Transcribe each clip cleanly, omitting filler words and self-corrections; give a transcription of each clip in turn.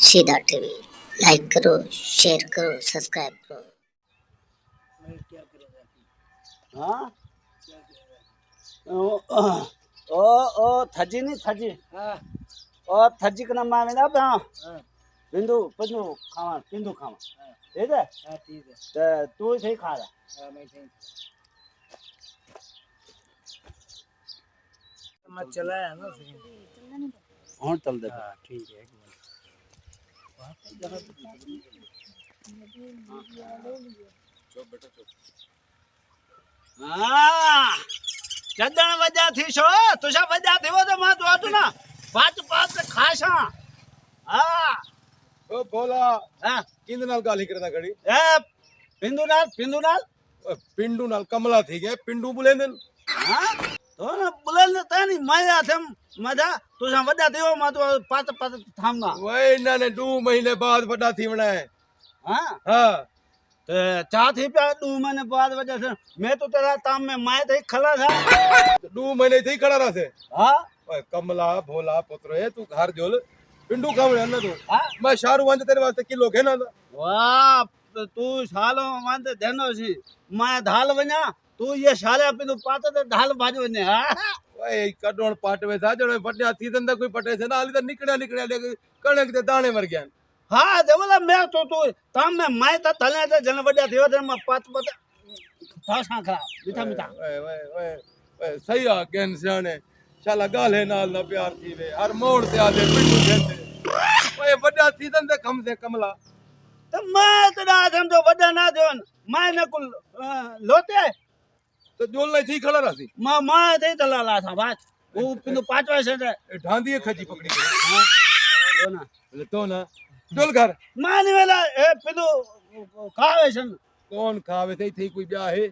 सीधा TV like करो, share करो, सब्सक्राइब करो। मैं क्या करूँगा? हाँ क्या करूँगा? ओ थजी नहीं थजी हाँ ओ थजी का नाम आवे ना पे हाँ बिंदु पजू खावा बिंदु खावा हाँ ठीक है हाँ ठीक है। तो तू सही खा रहा हाँ मैं ठीक मैं चलाया ना सेकंड। और चल दे हाँ ठीक है एक मिनट। हाँ चदन वजा थी शो तुषा वजा थी वो तो मत वाटू ना पाँच पाँच खासा हाँ ओ बोला हाँ किंद नाल गाली करना घड़ी ए पिंदू नाल ओ पिंडू नाल कमला थी गए पिंडू बुलेंदन हाँ तो ना बुलेंद तानी मजा थे मजा तुषा वजा थी वो मत पाँच पाँच थामना वही ना ने 2 महीने बाद बड़ा थी बना है हाँ हाँ तो चाह थी पे 2 महीने बाद वजह से मैं तो तेरा ताम में माए थे खला था 2 महीने थी खड़ा रहा से हाँ ओए कमला भोला पुत्र है तू घर जोल पिंडू खाव है ना तू हाँ मैं शाहरुख खान तेरे वास्ते किलो है ना वाह तू सालो मानते देनो सी मैं धाल वना तू ये साले पे तू पाते तो धाल भाज वने हाँ ओए कडोण पाटवे था जड़े बड्या सीजन दा कोई पटे से ना हाली तो निकड़या कणक दे दाने मर गया हाँ देवला मैं तो तू ताम में मैं तो तले तो जन वड्या थियो तो मैं पात पात भाषा खा मीठा मीठा ओए ओए ओए ओए सही आ गेन सियाने शाला गाले नाल ना प्यार थी वे हर मोड़ ते आदे पिंडू देते ओए बड्या सीजन दे कम से कमला तो मैं तेरा समझो वड्या ना देवन मैं न कुल लोते तो जोल नहीं थी खड़ा रहा मैं थे तलाला था बात वो पिंदु पांचवा से ढांदी खजी पकड़ी हाँ तो ना तो ना जोल घर मानी वेला ए पिंदु खावे सन कौन खावे थे कोई ब्याह है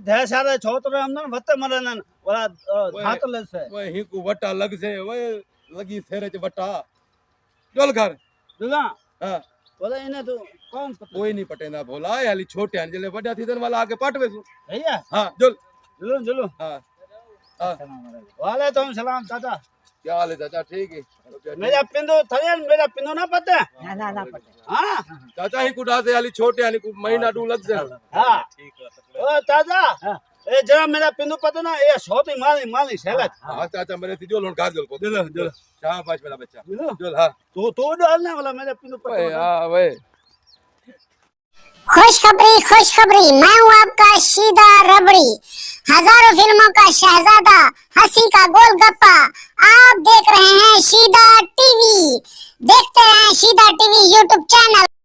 ढेर सारे छोतरे हमने वत्ते मरनन वाला धातल से वही ही को वटा लग से वही लगी सेरे च वटा जोल घर दुगा हां बोला इने तो कौन पता कोई नहीं पटेंदा भोला हाली छोटे हन जले वड्या थी वाला आगे पटवे सु भैया हां जोल चलो चलो हां हां वालेकुम सलाम चाचा क्या हाल है चाचा ठीक है मेरा पिंदु थरियन मेरा पिंदु ना पता ना पटे। हां चाचा ही कुडा से हाली छोटे हाली को महीना दू लग से हां ठीक है ओ चाचा ए जरा मेरा पिंदु पता ना ये सोती माली माली सेलत हां चाचा मेरे थी जोल हुन घर जोल को जोल शाबाश मेरा बच्चा जोल जोल हां तो डालने वाला मेरा पिंदु ओए पता हां वे खुशखबरी, मैं हूँ आपका सीधा रबड़ी, हजारों फिल्मों का शहजादा, हंसी का गोलगप्पा। आप देख रहे हैं सीधा टीवी। देखते हैं सीधा टीवी यूट्यूब चैनल।